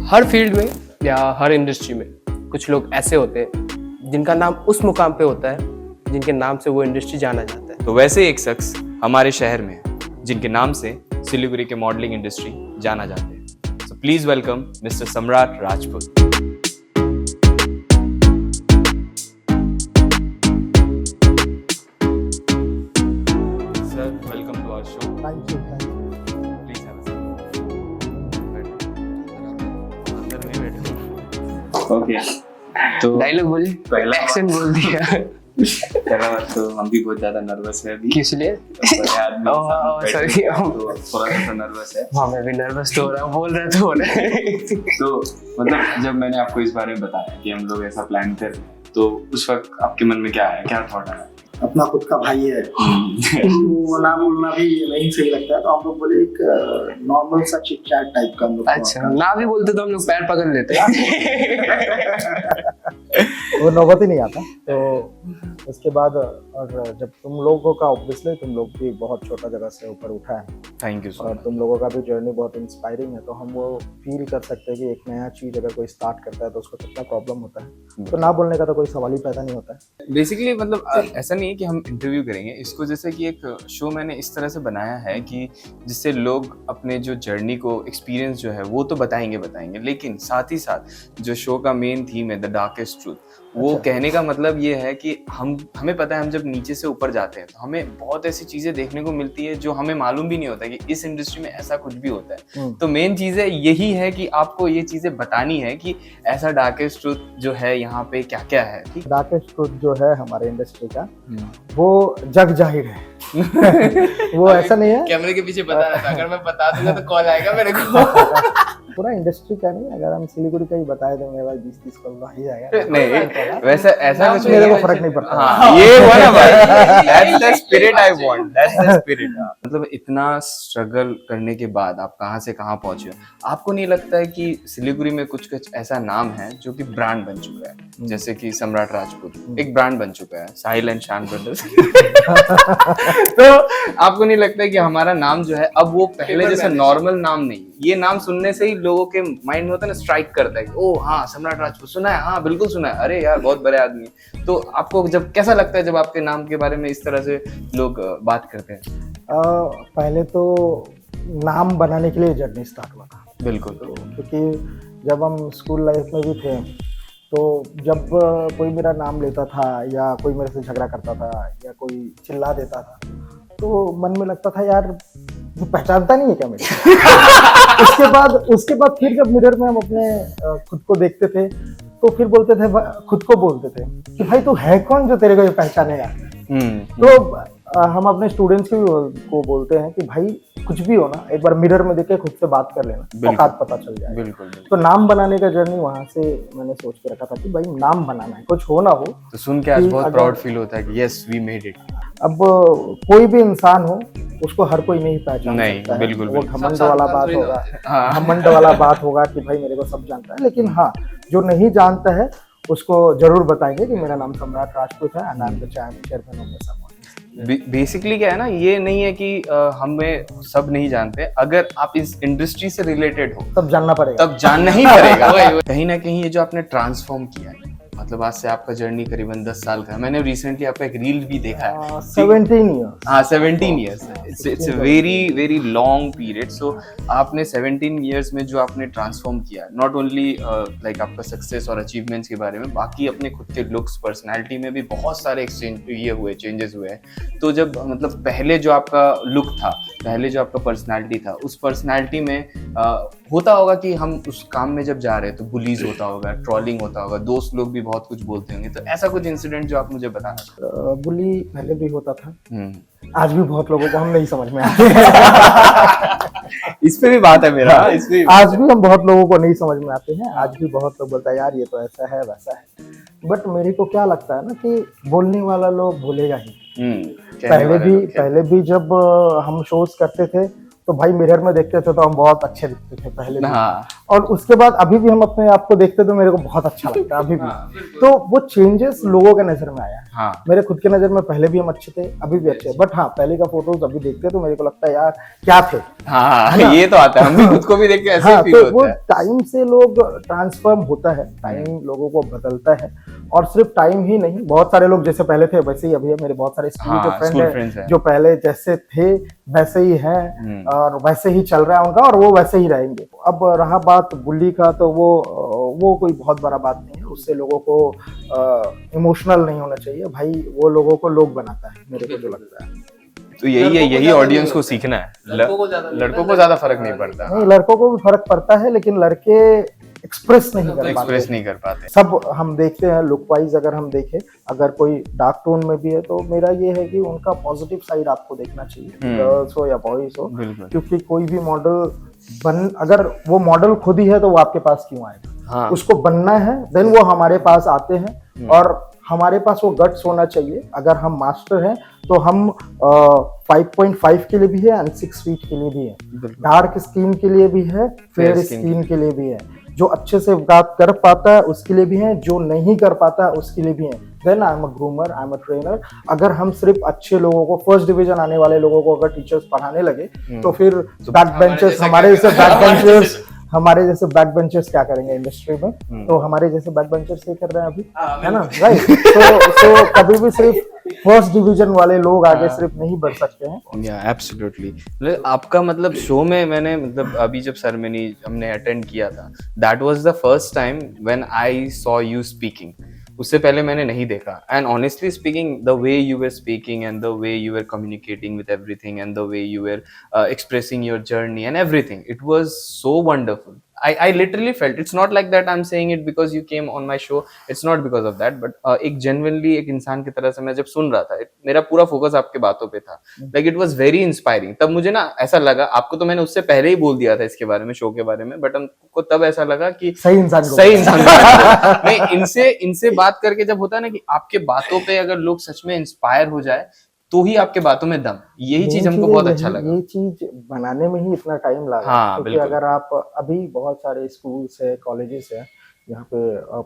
हर field में या हर industry में कुछ लोग ऐसे होते हैं जिनका नाम उस मुकाम पे होता है जिनके नाम से वो इंडस्ट्री जाना जाता है। तो वैसे एक शख्स हमारे शहर में है जिनके नाम से सिलीगुड़ी के मॉडलिंग इंडस्ट्री जाना जाते हैं। So please welcome mister Samrat Rajput. Sir welcome to our show. Thank you. Please have a अंदर नहीं बैठो। ओके, तो डायलॉग बोलिए, पहला एक्शन बोल दिया। पहला बात तो हम भी बहुत ज्यादा नर्वस है अभी। किस लिए? बड़े आदमी सॉरी, तो थोड़ा सा नर्वस है। हाँ मैं भी नर्वस तो हो रहा हूँ, बोल रहा तो हो रहा है। तो मतलब जब मैंने आपको इस बारे में बताया कि हम लोग ऐसा प्लान कर रहे हैं, तो उस वक्त आपके मन में क्या आया, क्या थॉट आया? अपना खुद का भाई है वो ना बोलना भी नहीं सही लगता है, तो हम लोग बोले एक नॉर्मल सा चिट चैट टाइप का हम लोग। अच्छा, ना भी बोलते तो हम लोग पैर पकड़ लेते। वो नौबत ही नहीं आता। तो उसके बाद और जब तुम लोगों का ऑब्वियसली तुम लोग भी बहुत छोटा जगह से ऊपर उठा है थैंक यू सो और मच। तुम लोगों का भी जर्नी बहुत इंस्पायरिंग है, तो हम वो फील कर सकते हैं कि एक नया चीज अगर कोई स्टार्ट करता है तो उसको कितना प्रॉब्लम होता है। तो ना बोलने का तो कोई सवाल ही पैदा नहीं होता है। बेसिकली मतलब ऐसा नहीं है कि हम इंटरव्यू करेंगे इसको, जैसे कि एक शो मैंने इस तरह से बनाया है कि जिससे लोग अपने जो जर्नी को एक्सपीरियंस जो है वो तो बताएंगे, लेकिन साथ ही साथ जो शो का मेन थीम है द डार्केस्ट ट्रूथ, वो अच्छा। कहने का मतलब ये है कि हमें पता है हम जब नीचे से ऊपर जाते हैं तो हमें बहुत ऐसी चीजें देखने को मिलती है जो हमें मालूम भी नहीं होता कि इस इंडस्ट्री में ऐसा कुछ भी होता है। तो मेन चीज है यही है कि आपको ये चीजें बतानी है कि ऐसा डार्केस्ट ट्रूथ जो है यहाँ पे क्या क्या है। ठीक, डार्केस्ट ट्रूथ जो है हमारे इंडस्ट्री का वो जग जाहिर है। वो ऐसा नहीं है, कैमरे के पीछे बता रहा था, अगर मैं बता दूंगा तो कॉल आएगा मेरे को। पूरा इंडस्ट्री का नहीं, अगर हम सिलीगुड़ी का ही बता देंगे भाई 20-30 कॉल आ ही जाएगा। नहीं वैसा ऐसा कुछ मेरे नहीं को है। फर्क नहीं पड़ता। हाँ, ये हुआ ना भाई, that's the spirit I want, that's the spirit। मतलब इतना स्ट्रगल करने के बाद आप कहाँ से कहाँ पहुंचे हो, आपको नहीं लगता है कि सिलीगुड़ी में कुछ कुछ ऐसा नाम है जो कि ब्रांड बन चुका है, जैसे कि सम्राट राजपूत एक ब्रांड बन चुका है, साहिल एंड शान ब्रदर्स। तो आपको नहीं लगता है कि हमारा नाम जो है अब वो पहले जैसा नॉर्मल नाम नहीं, ये नाम सुनने से ही लोगों के माइंड में होता है ना, स्ट्राइक करता है कि ओ हाँ सम्राट राजपूत सुना है, हाँ बिल्कुल सुना है, अरे यार बहुत बड़े आदमी है। तो आपको जब कैसा लगता है जब आपके नाम के बारे में इस तरह से लोग बात करते हैं? पहले तो नाम बनाने के लिए जर्नी स्टार्ट हुआ था। बिल्कुल। तो क्योंकि जब हम स्कूल लाइफ में भी थे तो जब कोई मेरा नाम लेता था या कोई मेरे से झगड़ा करता था या कोई चिल्ला देता था तो मन में लगता था यार वो पहचानता नहीं है क्या मेरे। उसके बाद फिर जब मिरर में हम अपने खुद को देखते थे तो फिर बोलते थे, खुद को बोलते थे कि भाई तू है कौन जो तेरे को ये पहचानेगा। तो हम अपने स्टूडेंट्स को बोलते हैं कि भाई कुछ भी हो ना, एक बार मिरर में देख के खुद से बात कर लेना, औकात पता चल जाएगा। बिल्कुल। तो नाम बनाने का जर्नी वहां से मैंने सोच के रखा था कि भाई नाम बनाना है, कुछ हो ना हो। तो सुन के आज बहुत प्राउड फील होता है कि यस वी मेड इट। अब कोई भी इंसान हो उसको हर कोई नहीं पहचान सकता है। बिल्कुल, वो घमंड वाला बात होगा, हाँ। घमंड वाला बात होगा कि भाई मेरे को सब जानता है, लेकिन हाँ जो नहीं जानता है उसको जरूर बताएंगे कि मेरा नाम सम्राट राजपूत है, नाम के चेयरमैन हूं मैं। बेसिकली क्या है ना, ये नहीं है कि हमें सब नहीं जानते, अगर आप इस इंडस्ट्री से रिलेटेड हो तब जानना पड़ेगा, तब जानना ही पड़ेगा। कहीं ना कहीं ये जो आपने ट्रांसफॉर्म किया है, मतलब आज से आपका जर्नी करीबन 10 साल का है। मैंने रिसेंटली आपका एक रील भी देखा है। 17 ईयर्स। हाँ 17 years, it's very very long period. So आपने 17 ईयर्स में जो आपने ट्रांसफॉर्म किया, नॉट ओनली लाइक आपका सक्सेस और अचीवमेंट्स के बारे में, बाकी अपने खुद के लुक्स, पर्सनैलिटी में भी बहुत सारे चेंजेस हुए हैं। तो जब मतलब पहले जो आपका लुक था, पहले जो आपका पर्सनैलिटी था, उस पर्सनैलिटी में होता होगा कि हम उस काम में जब जा रहे हैं तो बुलीज होता होगा, ट्रोलिंग होता होगा, दोस्त लोग भी बहुत कुछ बोलते होंगे। तो ऐसा कुछ इंसिडेंट जो आप मुझे बताना। बुली पहले भी होता था, आज भी बहुत लोगों को हम नहीं समझ में आते। इस पे भी बात है मेरा, आज भी हम बहुत लोगों को नहीं समझ में आते हैं। आज भी बहुत लोग बोलता है यार ये तो ऐसा है वैसा है, बट मेरे को क्या लगता है ना कि बोलने वाला लोग बोलेगा ही। पहले भी जब हम शोज करते थे तो भाई मिरर में देखते थे तो हम बहुत अच्छे दिखते थे पहले भी। और उसके बाद अभी भी हम अपने आप को देखते तो मेरे को बहुत अच्छा लगता है अभी भी। तो वो चेंजेस लोगों के नजर में आया है। हाँ मेरे खुद के नजर में पहले भी हम अच्छे थे, अभी भी अच्छे हैं, बट हाँ पहले का फोटोज अभी देखते तो मेरे को लगता है यार क्या थे। हाँ ये तो आता है, हम भी खुद को भी देख के ऐसे हाँ, फील तो वो होता है। टाइम से लोग ट्रांसफॉर्म होता है, टाइम लोगों को बदलता है। और सिर्फ टाइम ही नहीं, बहुत सारे लोग जैसे पहले थे वैसे ही अभी है। मेरे बहुत सारे स्कूल हाँ, के स्कूल फ्रेंड friends हैं हैं। जो पहले जैसे थे वैसे ही हैं और वैसे ही चल रहा है उनका और वो वैसे ही रहेंगे। अब रहा बात बुल्ली का, तो वो कोई बहुत बड़ा बात नहीं है, उससे लोगों को इमोशनल नहीं होना चाहिए भाई, वो लोगों को लोग बनाता है, मेरे को जो लगता है। तो यही है, यही ऑडियंस को सीखना है। लड़कों को ज्यादा फरक नहीं पड़ता, नहीं, लड़कों को भी फर्क पड़ता है, लेकिन लड़के एक्सप्रेस नहीं कर एक्सप्रेस पाते। नहीं कर पाते। सब हम देखते हैं लुक वाइज, अगर हम देखें, अगर कोई डार्क टोन में भी है तो मेरा ये है कि उनका पॉजिटिव साइड आपको देखना चाहिए, गर्ल्स हो या बॉयज हो। बिल्कुल। क्योंकि कोई भी मॉडल अगर वो मॉडल खुद ही है तो वो आपके पास क्यों आएगा? हाँ उसको बनना है, देन वो हमारे पास आते हैं और हमारे पास वो गट्स होना चाहिए। अगर हम मास्टर हैं तो हम 5.5 के लिए भी है एंड 6 फीट के लिए भी है, डार्क स्किन के लिए भी है, फेयर स्किन के लिए भी है। जो अच्छे से बात कर पाता है उसके लिए भी है, जो नहीं कर पाता है उसके लिए भी है। Then I am a groomer, I am a trainer. अगर हम सिर्फ अच्छे लोगों को, फर्स्ट डिवीजन आने वाले लोगों को अगर टीचर्स पढ़ाने लगे तो फिर बैक बेंचर्स, हमारे जैसे बैक बेंचर्स क्या करेंगे इंडस्ट्री में? तो हमारे जैसे बैक बेंचर्स ये कर रहे हैं अभी, है ना, राइट? तो कभी भी सिर्फ फर्स्ट डिवीजन वाले लोग आगे सिर्फ नहीं बढ़ सकते हैं। या एब्सोल्युटली। आपका मतलब शो में मैंने मतलब अभी जब सेरेमनी हमने अटेंड किया था, that was the first time when I saw you speaking. उससे पहले मैंने नहीं देखा, and honestly speaking the way you were speaking and the way you were communicating with everything and the way you were expressing your journey and everything, it was so wonderful. I literally felt, it's not like that I'm saying it because you came on my show, it's not because of that, but एक genuinely एक इंसान की तरह से मैं जब सुन रहा था, मेरा पूरा फोकस आपके बातों पे था, like it was very inspiring. तब मुझे ना ऐसा लगा, आपको तो मैंने उससे पहले ही बोल दिया था इसके बारे में, शो के बारे में, बट हमको तब ऐसा लगा कि सही इंसान नहीं, इनसे बात करके जब होता है ना कि आपके बातों पे अगर लोग सच में इंस्पायर हो जाए तो ही आपके बातों में दम, यही चीज हमको बहुत अच्छा लगा। ये चीज बनाने में ही इतना टाइम लगा। हाँ, क्योंकि अगर आप अभी बहुत सारे स्कूल्स है, कॉलेजेस है, यहाँ पे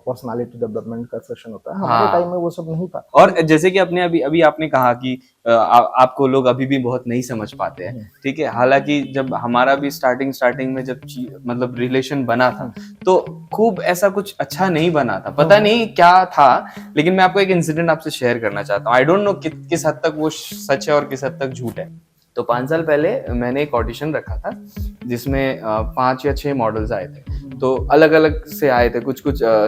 पर्सनालिटी डेवलपमेंट का सेशन होता है, हमारे टाइम में वो सब नहीं था। और जैसे कि अपने अभी आपने कहा कि आपको लोग अभी भी बहुत नहीं समझ पाते हैं, ठीक है। हालांकि जब हमारा भी स्टार्टिंग में जब मतलब रिलेशन बना था तो खूब ऐसा कुछ अच्छा नहीं बना था, पता नहीं क्या था, लेकिन मैं आपको एक इंसिडेंट आपसे शेयर करना चाहता हूँ। आई डोंट नो किस हद तक वो सच है और किस हद तक झूठ है। तो 5 साल पहले मैंने एक ऑडिशन रखा था जिसमें 5 या 6 मॉडल्स आए थे। तो अलग अलग से आए थे, कुछ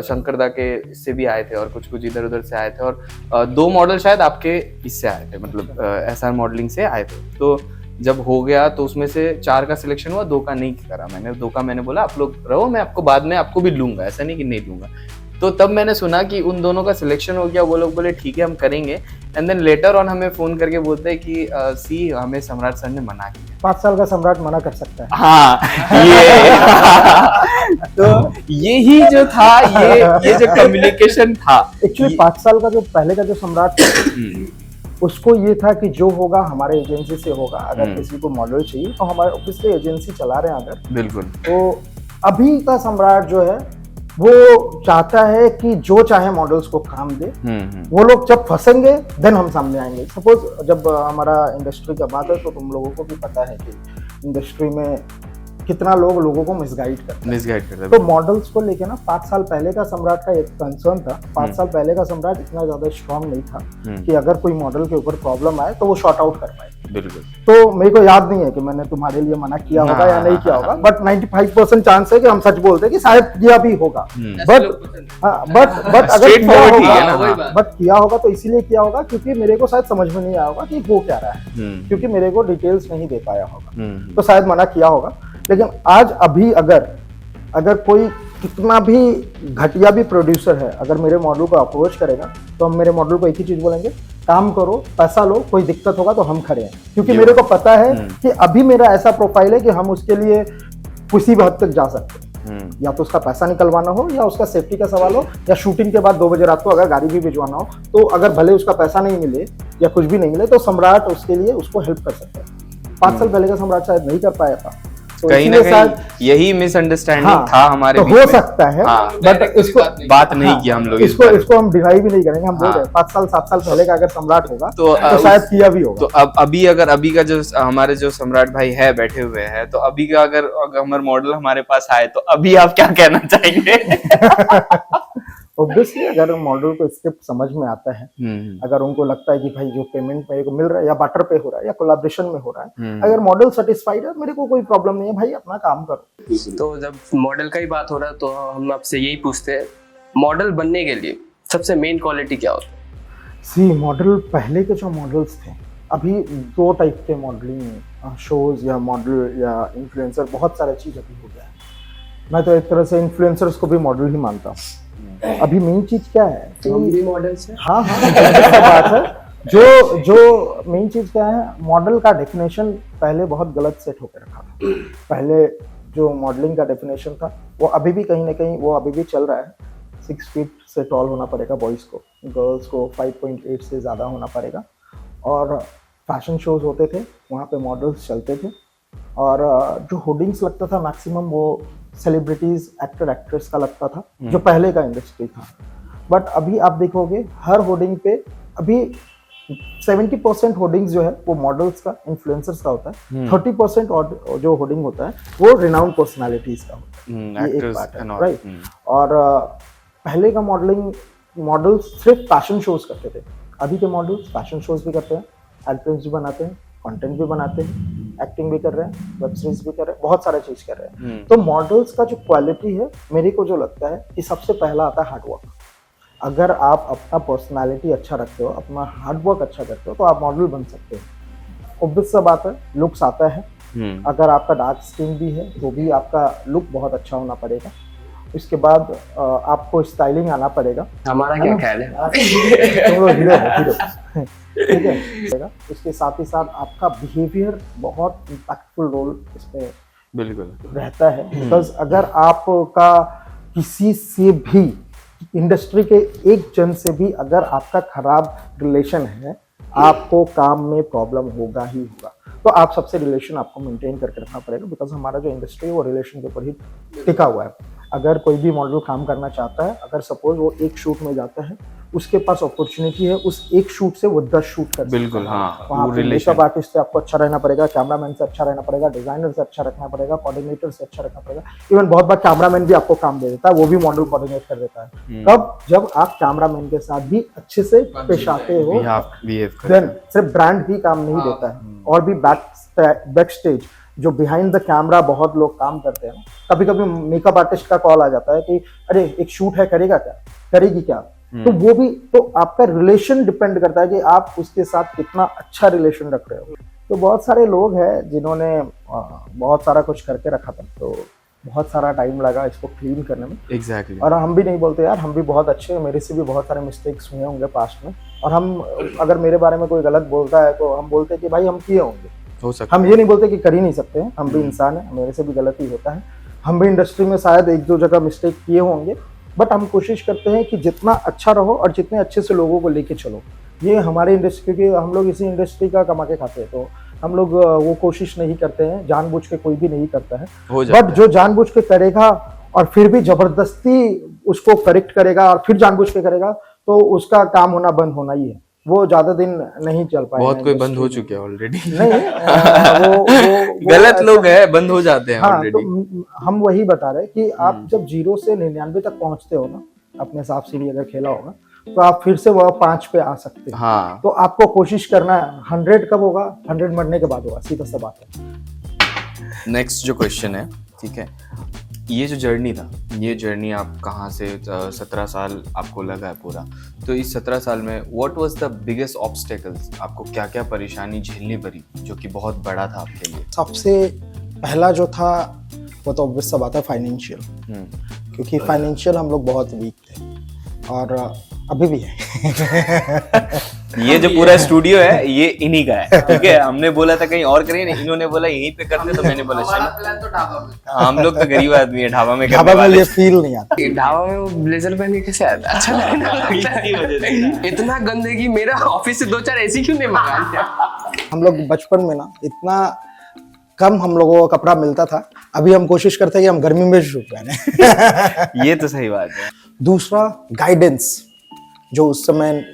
शंकरदा के से भी आए थे और कुछ इधर उधर से आए थे, और 2 मॉडल शायद आपके इससे आए थे, मतलब SR मॉडलिंग से आए थे। तो जब हो गया तो उसमें से 4 का सिलेक्शन हुआ, 2 का नहीं करा मैंने। 2 का मैंने बोला आप लोग रहो, मैं आपको बाद में आपको भी लूंगा, ऐसा नहीं कि नहीं लूंगा। तो तब मैंने सुना कि उन दोनों का सिलेक्शन हो गया, वो लोग बोले ठीक है हम करेंगे, एंड देन लेटर ऑन हमें फोन करके बोलते हैं कि सी हमें सम्राट सर ने मना किया। 5 साल का सम्राट मना कर सकता है। हाँ ये तो यही जो था, ये जो कम्युनिकेशन था एक्चुअली 5 साल का जो पहले का जो सम्राट था उसको ये था कि जो होगा हमारे एजेंसी से होगा। अगर किसी को मॉडल चाहिए तो हमारे ऑब्वियसली एजेंसी चला रहे हैं अगर, बिल्कुल। तो अभी का सम्राट जो है वो चाहता है कि जो चाहे मॉडल्स को काम दे। वो लोग जब फंसेंगे देन हम सामने आएंगे। सपोज जब हमारा इंडस्ट्री का बात है तो तुम लोगों को भी पता है कि इंडस्ट्री में कितना लोगों को मिसगाइड करते हैं। तो मॉडल्स को लेके ना 5 साल पहले का सम्राट का एक कंसर्न था। 5 साल पहले का सम्राट इतना ज्यादा स्ट्रांग नहीं था कि अगर कोई मॉडल के ऊपर प्रॉब्लम आए तो वो शॉर्ट आउट कर पाए। बिल्कुल। तो मेरे को याद नहीं है कि मैंने तुम्हारे लिए मना किया होगा या नहीं किया होगा, बट 95% चांस है कि हम सच बोलते हैं कि शायद किया भी होगा। बट अगर किया होगा तो इसीलिए किया होगा क्योंकि मेरे को शायद समझ में नहीं आया होगा कि वो क्या रहा है, क्योंकि मेरे को डिटेल्स नहीं दे पाया होगा, तो शायद मना किया होगा। लेकिन आज अभी अगर कोई कितना भी घटिया भी प्रोड्यूसर है, अगर मेरे मॉडल को अप्रोच करेगा तो हम मेरे मॉडल को एक ही चीज बोलेंगे, काम करो, पैसा लो, कोई दिक्कत होगा तो हम खड़े हैं। क्योंकि मेरे को पता है कि अभी मेरा ऐसा प्रोफाइल है कि हम उसके लिए किसी भी हद तक जा सकते हैं। या तो उसका पैसा निकलवाना हो, या उसका सेफ्टी का सवाल हो, या शूटिंग के बाद 2 बजे रात को अगर गाड़ी भी भिजवाना हो, तो अगर भले उसका पैसा नहीं मिले या कुछ भी नहीं मिले तो सम्राट उसके लिए उसको हेल्प कर सकता है। 5 साल पहले का सम्राट शायद नहीं कर पाया था। तो कहीं ना इसीलिए शायद कहीं यही मिसअंडरस्टैंडिंग हाँ, था हमारे तो बीच हो में। सकता है हाँ, बट इसको बात नहीं हाँ, किया हम लोग इस इसको बारे में। इसको हम डिनाई भी नहीं करेंगे, हम बोल हाँ। रहे हैं 5 साल 7 साल पहले का अगर सम्राट होगा तो तो शायद किया भी होगा। तो अब अभी का जो हमारे जो सम्राट भाई है बैठे हुए हैं, तो अभी का अगर हमारे मॉडल हमारे पास आए तो अभी आप क्या कहना चाहेंगे? ऑब्वियसली अगर मॉडल को स्क्रिप्ट समझ में आता है, अगर उनको लगता है कि भाई जो पेमेंट मेरे को मिल रहा है या बार्टर पे हो रहा है या कोलैबोरेशन में हो रहा है, अगर मॉडल सेटिस्फाइड है मेरे को कोई प्रॉब्लम नहीं है, भाई अपना काम करो। तो जब मॉडल का ही बात हो रहा है तो हम आपसे यही पूछते हैं, मॉडल बनने के लिए सबसे मेन क्वालिटी क्या होता है? सी मॉडल, पहले के जो मॉडल्स थे, अभी 2 टाइप के मॉडलिंग शोज या मॉडल या इन्फ्लुएंसर, बहुत सारा चीज अभी हो गया है। मैं तो एक तरह से इन्फ्लुएंसर्स को भी मॉडल ही मानता हूँ। अभी मेन चीज क्या है कि मॉडल्स है। हाँ हाँ ऐसा बात है, जो मेन चीज क्या है, मॉडल का डेफिनेशन पहले बहुत गलत सेट होकर रखा था। पहले जो मॉडलिंग का डेफिनेशन था वो अभी भी कहीं ना कहीं वो अभी भी चल रहा है। 6 फीट से टॉल होना पड़ेगा बॉयज़ को, गर्ल्स को 5.8 से ज़्यादा होना पड़ेगा। और फैशन शोज होते थे, वहाँ पे मॉडल्स चलते थे, और जो होर्डिंग्स लगता था मैक्सिमम वो सेलिब्रिटीज, एक्टर, एक्ट्रेस का लगता था, जो पहले का इंडस्ट्री था। बट अभी आप देखोगे हर होर्डिंग पे अभी 70% होर्डिंग्स जो है वो मॉडल्स का, इन्फ्लुएंसर्स का होता है। 30% और जो होर्डिंग होता है वो रिनाउंड पर्सनालिटीज का होता है। ये एक बात है, राइट। और पहले का मॉडल्स सिर्फ फैशन शोज करते थे, अभी के मॉडल्स फैशन शोज भी करते हैं, एड फिल्म्स भी बनाते हैं, कंटेंट भी बनाते हैं, एक्टिंग भी कर रहे हैं, वेब सीरीज भी कर रहे हैं, बहुत सारे चीज कर रहे हैं। तो मॉडल्स का जो क्वालिटी है, मेरे को जो लगता है कि सबसे पहला आता है हार्डवर्क। अगर आप अपना पर्सनालिटी अच्छा रखते हो, अपना हार्डवर्क अच्छा करते हो, तो आप मॉडल बन सकते हो। ऑब्वियस सा बात है, लुक्स आता है। अगर आपका डार्क स्किन भी है तो भी आपका लुक बहुत अच्छा होना पड़ेगा। इसके बाद आपको स्टाइलिंग आना पड़ेगा। हमारा क्या ख्याल है? तुम लोग हीरो ठीक है। इसके साथ ही साथ आपका बिहेवियर बहुत इम्पैक्टफुल रोल इसमें बिल्कुल रहता है। बिकॉज अगर आपका किसी से भी, इंडस्ट्री के एक जन से भी अगर आपका खराब रिलेशन है, आपको काम में प्रॉब्लम होगा ही होगा। तो आप सबसे रिलेशन आपको मेंटेन करके रखना पड़ेगा, बिकॉज हमारा जो इंडस्ट्री है वो रिलेशन के ऊपर ही टिका हुआ है। अगर कोई भी मॉडल काम करना चाहता है, अगर सपोज वो एक शूट में जाता है, उसके पास अपॉर्चुनिटी है उस एक शूट से वो 10 शूट कर बिल्कुल, हाँ, वहाँ पे मेकअप आर्टिस्ट से आपको अच्छा रहना पड़ेगा, कैमरामैन से अच्छा रहना पड़ेगा, डिजाइनर से अच्छा रखना पड़ेगा, कोऑर्डिनेटर से अच्छा रखना पड़ेगा। इवन बहुत बार कैमरामैन भी आपको काम दे देता है, वो भी मॉडल कोऑर्डिनेट कर देता है। कब? जब आप कैमरामैन के साथ भी अच्छे से पेश आते हो, देन सिर्फ ब्रांड भी काम नहीं देता है, और भी बैक स्टेज जो बिहाइंड द कैमरा बहुत लोग काम करते हैं। कभी कभी मेकअप आर्टिस्ट का कॉल आ जाता है कि अरे एक शूट है, करेगा क्या, करेगी क्या? तो वो भी, तो आपका रिलेशन डिपेंड करता है कि आप उसके साथ कितना अच्छा रिलेशन रख रहे हो। तो बहुत सारे लोग हैं जिन्होंने बहुत सारा कुछ करके रखा था, तो बहुत सारा टाइम लगा इसको क्लीन करने में। एग्जैक्टली। और हम भी नहीं बोलते यार, हम भी बहुत अच्छे हैं, मेरे से भी बहुत सारे मिस्टेक्स हुए होंगे पास्ट में, और हम अगर मेरे बारे में कोई गलत बोलता है तो हम बोलते हैं कि भाई हम किए होंगे, हो सकता हम ये नहीं बोलते कि कर ही नहीं सकते हैं, हम भी इंसान हैं, मेरे से भी गलती होता है, हम भी इंडस्ट्री में शायद 1-2 जगह मिस्टेक किए होंगे। बट हम कोशिश करते हैं कि जितना अच्छा रहो और जितने अच्छे से लोगों को लेके चलो। ये हमारे इंडस्ट्री, क्योंकि हम लोग इसी इंडस्ट्री का कमा के खाते हैं, तो हम लोग वो कोशिश नहीं करते हैं, जानबूझ के कोई भी नहीं करता है। बट जो जानबूझ के करेगा और फिर भी जबरदस्ती उसको करेक्ट करेगा और फिर जानबूझ के करेगा, तो उसका काम होना बंद होना ही है, वो ज्यादा दिन नहीं चल पाएगा। बहुत कोई बंद हो चुके हैं ऑलरेडी। नहीं वो गलत लोग हैं, बंद हो जाते हैं ऑलरेडी। तो हम वही बता रहे हैं कि आप जब 0 से 99 तक पहुंचते हो ना, अपने हिसाब से भी अगर खेला होगा, तो आप फिर से वह 5 पे आ सकते हैं। हाँ। तो आपको कोशिश करना है, 100 कब होगा? 100 मरने के बाद होगा, सीधा सा बात है। नेक्स्ट जो क्वेश्चन है, ठीक है, ये जो जर्नी था, ये जर्नी आप कहाँ से 17 साल आपको लगा है पूरा, तो इस 17 साल में what was the biggest obstacles? आपको क्या क्या परेशानी झेलनी पड़ी जो कि बहुत बड़ा था आपके लिए? सबसे पहला जो था वो तो ऑब्वियस सा बात है, फाइनेंशियल। क्योंकि फाइनेंशियल हम लोग बहुत वीक थे, और अभी भी है। ये जो पूरा स्टूडियो है ये इन्हीं का है, ठीक है। हमने बोला था कहीं और करिए, इन्होंने बोला यहीं पे करते, तो मैंने बोला चलो। हम लोग तो गरीब आदमी है, ढाबा में करने वाले। ये फील नहीं आता। ढाबा में वो ब्लेजर पहन के कैसे आता? अच्छा लगता। इतना गंदगी, मेरा ऑफिस से 2-4 ऐसी क्यों नहीं मंगा लिया? हम लोग बचपन में ना, इतना कम हम लोगों को कपड़ा मिलता था अभी हम कोशिश करते हैं कि हम गर्मी में शूट करें। ये तो सही बात है। दूसरा गाइडेंस, जो उस समय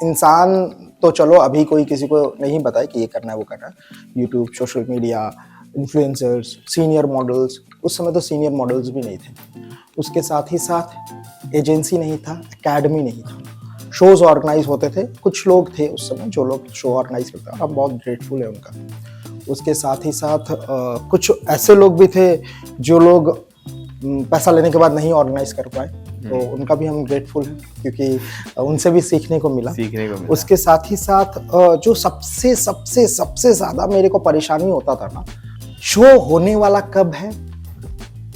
इंसान तो चलो अभी कोई किसी को नहीं बताए कि ये करना है वो करना है, YouTube, social media, influencers, senior models, उस समय तो सीनियर मॉडल्स भी नहीं थे। उसके साथ ही साथ एजेंसी नहीं था, एकेडमी नहीं था, शोज ऑर्गेनाइज होते थे, कुछ लोग थे उस समय जो लोग शो ऑर्गेनाइज करते हैं, हम बहुत ग्रेटफुल है उनका। उसके साथ ही साथ कुछ ऐसे लोग भी थे जो लोग पैसा लेने के बाद नहीं ऑर्गेनाइज कर पाए, तो उनका भी हम ग्रेटफुल हैं क्योंकि उनसे भी सीखने को मिला। उसके साथ ही साथ जो सबसे सबसे सबसे ज़्यादा मेरे को परेशानी होता था ना, शो होने वाला कब है,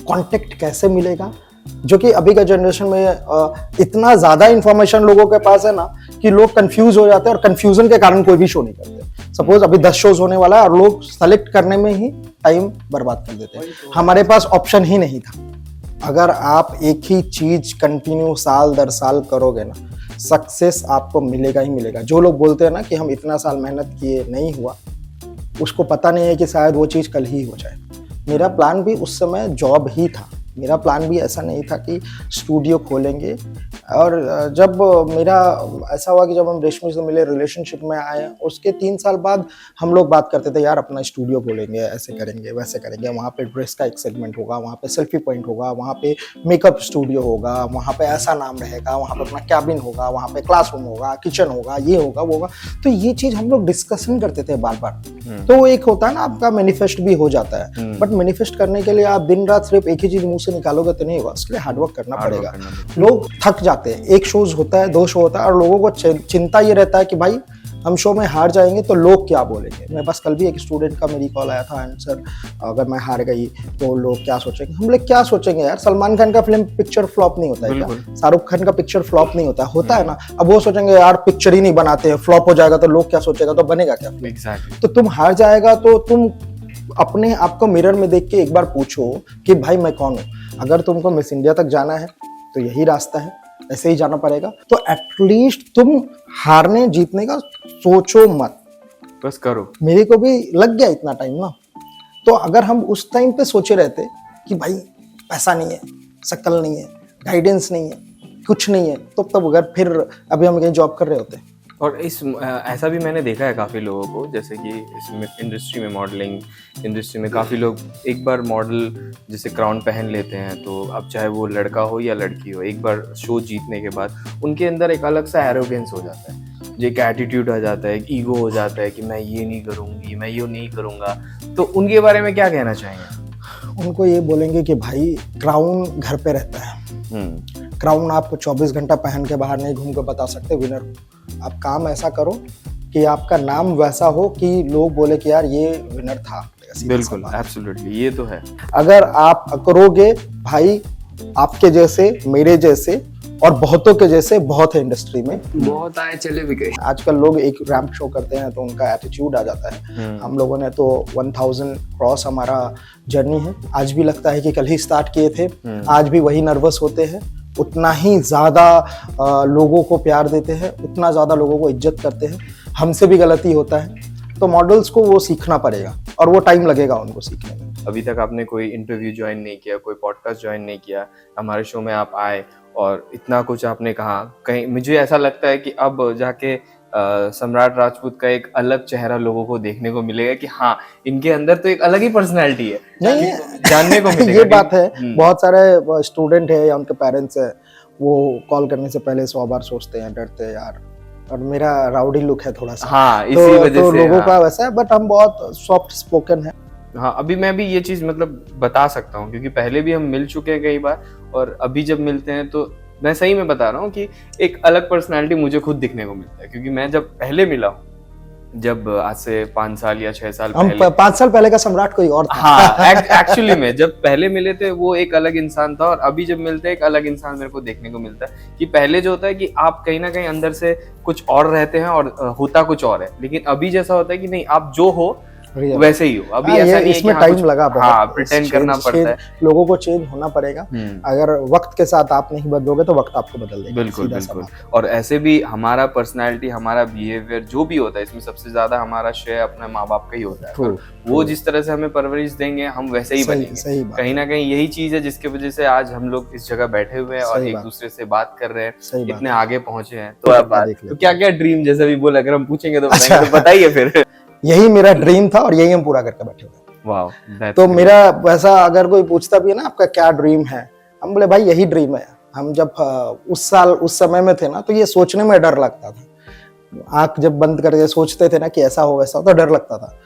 कांटेक्ट कैसे मिलेगा, जो कि अभी का जनरेशन में इतना ज़्यादा इंफॉर्मेशन लोगों के पास है ना कि लोग कंफ्यूज हो जाते हैं और कंफ्यूजन के कारण कोई भी शो नहीं करते। सपोज अभी 10 शोज होने वाला है और लोग सेलेक्ट करने में ही टाइम बर्बाद कर देते हैं। हमारे पास ऑप्शन ही नहीं था। अगर आप एक ही चीज कंटिन्यू साल दर साल करोगे ना, सक्सेस आपको मिलेगा ही मिलेगा। जो लोग बोलते हैं ना कि हम इतना साल मेहनत किए नहीं हुआ, उसको पता नहीं है कि शायद वो चीज़ कल ही हो जाए। मेरा प्लान भी उस समय जॉब ही था, मेरा प्लान भी ऐसा नहीं था कि स्टूडियो खोलेंगे। और जब मेरा ऐसा हुआ कि जब हम रेशमी से मिले, रिलेशनशिप में आए, उसके 3 साल बाद हम लोग बात करते थे, यार अपना स्टूडियो खोलेंगे, ऐसे करेंगे वैसे करेंगे, वहाँ पे ड्रेस का एक सेगमेंट होगा, वहाँ पे सेल्फी पॉइंट होगा, वहाँ पे मेकअप स्टूडियो होगा, वहाँ पे ऐसा नाम रहेगा, वहाँ पे अपना कैबिन होगा, वहाँ पे क्लासरूम होगा, किचन होगा, ये होगा वो होगा। तो ये चीज़ हम लोग डिस्कशन करते थे बार बार। तो एक होता है ना आपका मैनिफेस्ट भी हो जाता है, बट मैनिफेस्ट करने के लिए आप दिन रात सिर्फ एक ही चीज़ मुंह से निकालोगे तो नहीं होगा, उसके लिए हार्डवर्क करना पड़ेगा। लोग थक जाते हैं, एक शोज होता है, 2 शो होता है और लोगों को चिंता ये रहता है कि भाई हम शो में हार जाएंगे तो लोग क्या बोलेंगे। मेरे पास कल भी एक स्टूडेंट का मेरी कॉल आया था, एंड सर अगर मैं हार गई तो लोग क्या सोचेंगे। हम लोग क्या सोचेंगे यार, सलमान खान का फिल्म पिक्चर फ्लॉप नहीं होता है क्या, शाहरुख खान का पिक्चर फ्लॉप नहीं होता है ना। अब वो सोचेंगे यार पिक्चर ही नहीं बनाते हैं, फ्लॉप हो जाएगा तो लोग क्या सोचेगा, तो बनेगा क्या। Exactly. तो तुम हार जाएगा तो तुम अपने आप को मिरर में देख के एक बार पूछो कि भाई मैं कौन हूँ। अगर तुमको मिस इंडिया तक जाना है तो यही रास्ता है, ऐसे ही जाना पड़ेगा। तो एटलीस्ट तुम हारने जीतने का सोचो मत, बस करो। मेरे को भी लग गया इतना टाइम ना। तो अगर हम उस टाइम पे सोचे रहते कि भाई पैसा नहीं है, शक्ल नहीं है, गाइडेंस नहीं है, कुछ नहीं है, तो तब अगर फिर अभी हम कहीं जॉब कर रहे होते। और ऐसा भी मैंने देखा है काफ़ी लोगों को, जैसे कि इस इंडस्ट्री में, मॉडलिंग इंडस्ट्री में काफ़ी लोग एक बार मॉडल जैसे क्राउन पहन लेते हैं, तो अब चाहे वो लड़का हो या लड़की हो, एक बार शो जीतने के बाद उनके अंदर एक अलग सा एरोगेंस हो जाता है, जो एक एटीट्यूड आ जाता है, एक ईगो हो जाता है कि मैं ये नहीं करूँगी, मैं ये नहीं करूँगा। तो उनके बारे में क्या कहना चाहेंगे? उनको ये बोलेंगे कि भाई क्राउन घर पे रहता है, क्राउन आप 24 घंटा पहन के बाहर नहीं घूम के बता सकते विनर। आप काम ऐसा करो कि आपका नाम वैसा हो कि लोग बोले कि यार ये विनर था। बिल्कुल, एब्सोल्युटली, ये तो है। अगर आप करोगे भाई, आपके जैसे, मेरे जैसे और बहुतों के जैसे बहुत है इंडस्ट्री में, बहुत आए चले भी गए। आजकल लोग एक रैंप शो करते हैं तो उनका एटीट्यूड आ जाता है। हम लोगों ने तो 1000 क्रॉस हमारा जर्नी है, आज भी लगता है कि कल ही स्टार्ट किए थे, आज भी वही नर्वस होते हैं, उतना ही ज़्यादा लोगों को प्यार देते हैं, उतना ज़्यादा लोगों को इज्जत करते हैं। हमसे भी गलती होता है, तो मॉडल्स को वो सीखना पड़ेगा और वो टाइम लगेगा उनको सीखने में। अभी तक आपने कोई इंटरव्यू ज्वाइन नहीं किया, कोई पॉडकास्ट ज्वाइन नहीं किया, हमारे शो में आप आए और इतना कुछ आपने कहा, कहीं मुझे ऐसा लगता है कि अब जाके सम्राट राजपूत का एक अलग चेहरा लोगों को देखने को मिलेगा कि हाँ, इनके अंदर तो एक अलग ही पर्सनैलिटी है, नहीं जानने को मिलेगा। ये बात है। बहुत सारे स्टूडेंट है या उनके पेरेंट्स है, वो कॉल करने से पहले 100 बार सोचते हैं, डरते हैं यार, और मेरा राउडी लुक है थोड़ा सा। हाँ, इसी तो वजह से लोगों का वैसा है, बट हम बहुत सॉफ्ट स्पोकन है। हाँ, अभी मैं भी ये चीज मतलब बता सकता हूँ क्योंकि पहले भी हम मिल चुके हैं कई बार, और अभी जब मिलते हैं तो मैं सही में बता रहा हूँ कि एक अलग पर्सनालिटी मुझे खुद दिखने को मिलता है। क्योंकि मैं जब पहले मिला हूँ, जब आज से 5 साल या 6 साल पहले, 5 साल पहले का सम्राट कोई और था। हाँ, एक्चुअली में जब पहले मिले थे वो एक अलग इंसान था, और अभी जब मिलते हैं एक अलग इंसान मेरे को देखने को मिलता है। कि पहले जो होता है कि आप कहीं ना कहीं अंदर से कुछ और रहते हैं और होता कुछ और है, लेकिन अभी जैसा होता है कि नहीं, आप जो हो Real. वैसे ही हो। अभी हाँ, ऐसा ये नहीं है इसमें कि टाइम कुछ- लगा बहुत। हाँ, प्रिटेंड करना पड़ता है। लोगों को चेंज होना पड़ेगा। अगर वक्त के साथ आप नहीं बदलोगे तो वक्त आपको बदल देगा। बिल्कुल सीधा सा बिल्कुल। बात। और ऐसे भी हमारा पर्सनालिटी, हमारा बिहेवियर जो भी होता है, इसमें सबसे ज्यादा हमारा श्रेय अपने माँ बाप का ही होता है। True, वो जिस तरह से हमें परवरिश देंगे, हम वैसे ही बनेंगे। सही बात कहीं ना कहीं यही चीज है जिसकी वजह से आज हम लोग इस जगह बैठे हुए हैं और सही एक बात। दूसरे से बात कर रहे हैं, सही बात इतने है। आगे पहुंचे हैं। तो तो अब देख लेते तो क्या क्या ड्रीम, जैसे भी बोला, अगर हम पूछेंगे तो अच्छा। बताएंगे, तो बताइए फिर। यही मेरा ड्रीम था और यही हम पूरा करके बैठे हुए हैं। वाओ, तो मेरा वैसा अगर कोई पूछता भी है ना आपका क्या ड्रीम है, हम बोले भाई यही ड्रीम है। हम जब उस समय में थे ना तो ये सोचने में डर लगता था। आंख जब बंद करके सोचते थे ना कि ऐसा हो वैसा हो तो डर लगता था।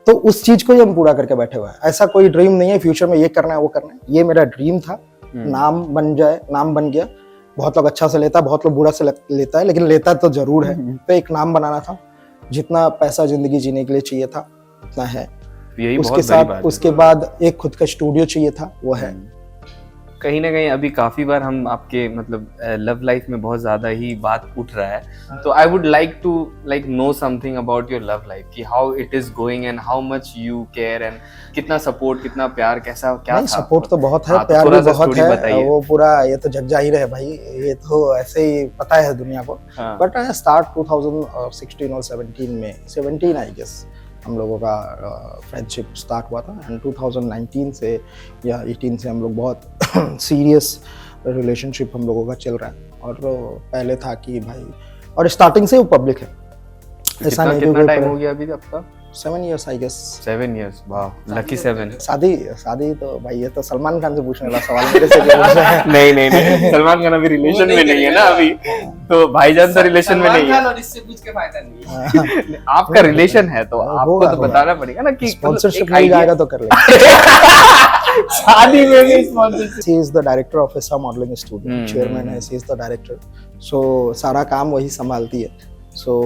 तो उस चीज को ही हम पूरा करके बैठे हुए हैं। ऐसा कोई ड्रीम नहीं है फ्यूचर में ये करना है वो करना है। ये मेरा ड्रीम था। नाम बन जाए, नाम बन गया। बहुत लोग अच्छा से लेता है, बहुत लोग बुरा से लेता है, लेकिन लेता तो जरूर है। तो एक नाम बनाना था। जितना पैसा जिंदगी जीने के लिए चाहिए था उतना है। यही उसके बहुत बड़ी बात साथ है। उसके बाद एक खुद का स्टूडियो चाहिए था, वो है। कहीं ना कहीं अभी काफी बार हम आपके मतलब लव लाइफ में बहुत ज्यादा ही बात उठ रहा है, तो I would like to know something about your love life, कि how it is going and how much you care, and कितना सपोर्ट, कितना प्यार, कैसा क्या नहीं, था? सपोर्ट तो बहुत है, हाँ, तो प्यार थोड़ा भी सा बहुत story है। बताइए। वो पूरा ये तो जग जाहिर है भाई, ये तो ऐसे ही पता है दुनिया को। हाँ। बट स्टार्ट 2016 और 17 में, 17 आई गेस हम लोगों का फ्रेंडशिप स्टार्ट हुआ था। एंड 2019 से या 18 से हम लोग बहुत सीरियस रिलेशनशिप हम लोगों का चल रहा है। और पहले था कि भाई, और स्टार्टिंग से वो पब्लिक है, ऐसा नहीं कितना कि टाइम हो गया अभी आपका? 7 years आई गेस। 7 years, वाह, लकी 7। शादी तो भाई ये तो सलमान खान से पूछने वाला सवाल मेरे से क्यों पूछ रहे हैं? नहीं, सलमान खान अभी रिलेशन में नहीं है ना अभी, तो भाईजान तो रिलेशन में नहीं है। और इससे पूछ के फायदा नहीं है। आपका रिलेशन है तो आपको होगा, तो बताना पड़ेगा ना कि स्पॉन्सरशिप एक मिल idea- जाएगा तो कर लेंगे। शादी में भी sponsorship. She is the director of ESA modeling studio, chairman है, she is the director, so सारा काम वही संभालती है। so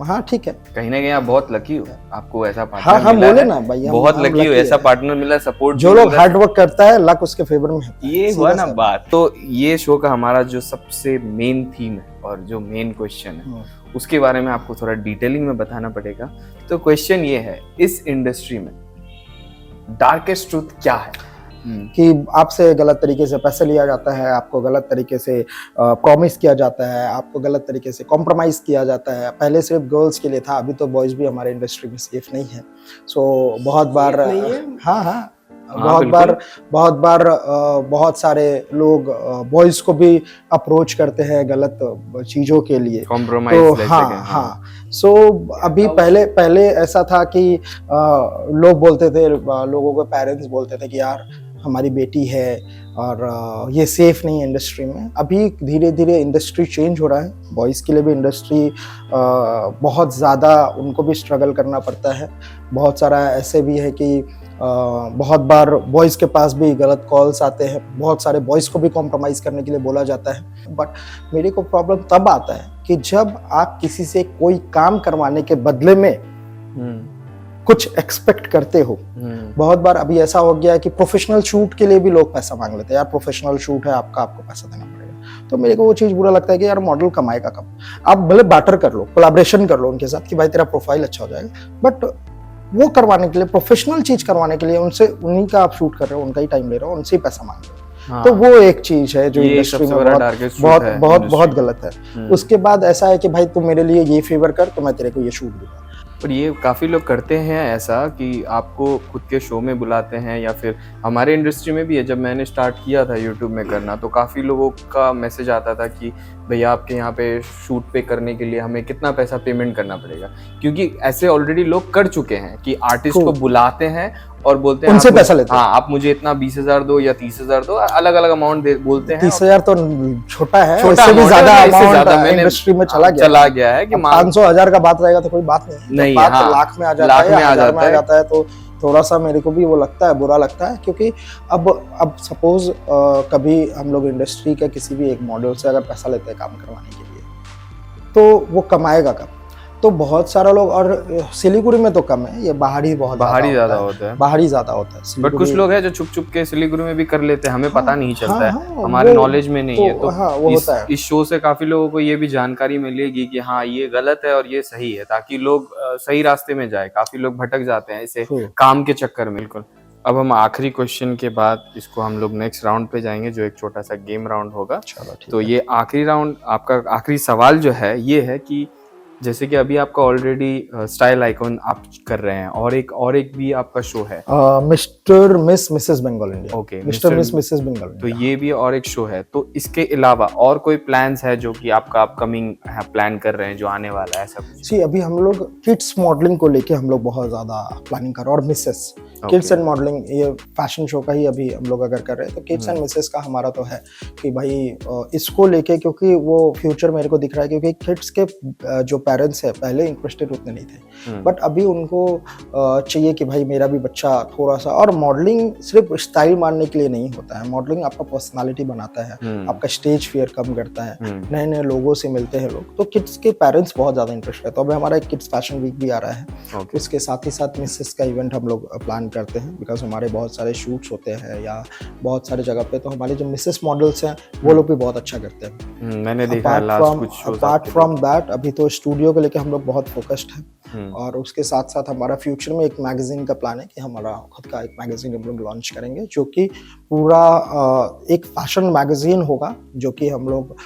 हाँ ठीक है। कहीं ना कहीं आप बहुत लकी हो, आपको ऐसा पार्टनर हाँ हाँ मिला बोले है। ना भाई, बहुत लकी हो, ऐसा पार्टनर मिला, सपोर्ट जो लोग हार्ड वर्क करता है लक उसके फेवर में है। ये हुआ ना बात। तो ये शो का हमारा जो सबसे मेन थीम है और जो मेन क्वेश्चन है, उसके बारे में आपको थोड़ा डिटेलिंग में बताना पड़ेगा। तो क्वेश्चन ये है, इस इंडस्ट्री में डार्केस्ट ट्रूथ क्या है? कि आपसे गलत तरीके से पैसे लिया जाता है, आपको गलत तरीके से प्रॉमिस किया जाता है, आपको गलत तरीके से कॉम्प्रोमाइज किया जाता है। पहले सिर्फ गर्ल्स के लिए था, अभी तो बॉयज भी हमारे इंडस्ट्री में सेफ नहीं है। सो बहुत बार हाँ बहुत बार बहुत सारे लोग बॉयज को भी अप्रोच करते हैं गलत चीजों के लिए, कॉम्प्रोमाइज। तो हाँ सो अभी पहले ऐसा था कि लोग बोलते थे, लोगों के पेरेंट्स बोलते थे कि यार हमारी बेटी है और ये सेफ नहीं है इंडस्ट्री में। अभी धीरे धीरे इंडस्ट्री चेंज हो रहा है, बॉयज़ के लिए भी इंडस्ट्री बहुत ज़्यादा उनको भी स्ट्रगल करना पड़ता है। बहुत सारा ऐसे भी है कि बहुत बार बॉयज़ के पास भी गलत कॉल्स आते हैं, बहुत सारे बॉयज़ को भी कॉम्प्रोमाइज़ करने के लिए बोला जाता है। बट मेरे को प्रॉब्लम तब आता है कि जब आप किसी से कोई काम करवाने के बदले में कुछ एक्सपेक्ट करते हो। बहुत बार अभी ऐसा हो गया है कि प्रोफेशनल शूट के लिए भी लोग पैसा मांग लेते हैं, यार प्रोफेशनल शूट है आपका, आपको पैसा देना पड़ेगा। तो मेरे को वो चीज़ बुरा लगता है कि यार मॉडल कमाएगा कब? आप भले बार्टर कर लो, कोलैबोरेशन कर लो उनके साथ कि भाई तेरा प्रोफाइल अच्छा हो जाएगा, बट वो करवाने के लिए, प्रोफेशनल चीज करवाने के लिए उनसे, उन्हीं का आप शूट कर रहे हो, उनका ही टाइम ले रहे हो, उनसे ही पैसा मांग रहे हो। हाँ। तो वो एक चीज है जो इंडस्ट्री में बहुत गलत है। उसके बाद ऐसा है कि भाई तुम मेरे लिए ये फेवर कर तो मैं तेरे को ये शूट दूंगा। और ये काफ़ी लोग करते हैं ऐसा कि आपको खुद के शो में बुलाते हैं, या फिर हमारे इंडस्ट्री में भी है। जब मैंने स्टार्ट किया था यूट्यूब में करना, तो काफ़ी लोगों का मैसेज आता था कि भैया आपके यहाँ पे शूट पे करने के लिए हमें कितना पैसा पेमेंट करना पड़ेगा, क्योंकि ऐसे ऑलरेडी लोग कर चुके हैं कि आर्टिस्ट को बुलाते हैं और बोलते हैं उनसे पैसा लेते हैं। हाँ, आप मुझे इतना 20,000 दो या 30,000 दो, अलग अलग अमाउंट बोलते हैं। 30,000 तो छोटा है, इससे भी ज्यादा अमाउंट इंडस्ट्री में चला गया है कि 500,000 का बात रहेगा तो कोई बात नहीं, बात तो लाख में आ जाता है। तो थोड़ा सा मेरे को भी वो लगता है, बुरा लगता है, क्योंकि अब सपोज कभी हम लोग इंडस्ट्री के किसी भी एक मॉडल से अगर पैसा लेते हैं काम करवाने के लिए, तो वो कमाएगा कब? तो बहुत सारा लोग, और सिलीगुड़ी में तो कम है, ये बाहरी बहुत बाहरी ज्यादा होता है। बाहरी ज्यादा होता है बट सिलीगुड़ी। कुछ लोग हैं जो छुप छुप के सिलीगुड़ी में भी कर लेते हैं, हमें पता नहीं चलता है, हाँ, हमारे वो- नॉलेज में नहीं है। तो हाँ, वो होता है। इस शो से काफी लोगों को ये भी जानकारी मिलेगी कि हाँ ये गलत है और ये सही है, ताकि लोग सही रास्ते में जाए। काफी लोग भटक जाते हैं इसे True. काम के चक्कर में। बिल्कुल। अब हम आखिरी क्वेश्चन के बाद इसको हम लोग नेक्स्ट राउंड पे जाएंगे, जो एक छोटा सा गेम राउंड होगा। चलो ठीक तो है। ये आखिरी राउंड, आपका आखिरी सवाल जो है ये है कि जैसे कि अभी आपका ऑलरेडी स्टाइल आइकॉन आप कर रहे हैं, और एक भी आपका शो है। Mister miss missus Bengal India. Okay, mister miss missus Bengal तो इंडिया। ये भी और एक शो है। तो इसके अलावा और कोई प्लान्स है जो कि आपका अपकमिंग प्लान कर रहे हैं, जो आने वाला है, ऐसा कुछ? जी, अभी हम लोग किड्स मॉडलिंग को लेके हम लोग बहुत ज्यादा प्लानिंग कर रहे हैं, और मिसेस किड्स एंड मॉडलिंग, ये फैशन शो का ही अभी हम लोग अगर कर रहे हैं तो किड्स एंड मिसेस का हमारा तो है कि भाई इसको लेके, क्योंकि वो फ्यूचर मेरे को दिख रहा है, क्योंकि किड्स के जो पेरेंट्स है पहले इंटरेस्टेड उतने नहीं थे, बट अभी उनको चाहिए कि भाई मेरा भी बच्चा थोड़ा सा, और मॉडलिंग सिर्फ स्टाइल मारने के लिए नहीं होता है, मॉडलिंग आपका पर्सनालिटी बनाता है, आपका स्टेज फियर कम करता है, नए नए लोगों से मिलते हैं लोग, तो किड्स के पेरेंट्स बहुत ज़्यादा इंटरेस्ट है। तो अभी हमारा एक किड्स फैशन वीक भी आ रहा है, उसके साथ ही साथ मिसेस का इवेंट हम लोग प्लान करते हैं, बिकॉज हमारे बहुत सारे शूट्स होते हैं या बहुत सारे जगह पे, तो हमारे जो मिसेस मॉडल्स हैं वो लोग भी बहुत अच्छा करते हैं। मैंने देखा है लास्ट कुछ शोज। अपार्ट फ्रॉम दैट, अभी तो स्टूडियो को लेके हम लोग बहुत फोकस्ड हैं, और उसके साथ साथ हमारा फ्यूचर में एक मैगजीन का प्लान है कि हमारा खुद का एक मैगजीन हम लोग लॉन्च करेंगे, जो कि पूरा एक फैशन मैगजीन होगा, जो कि हम लोग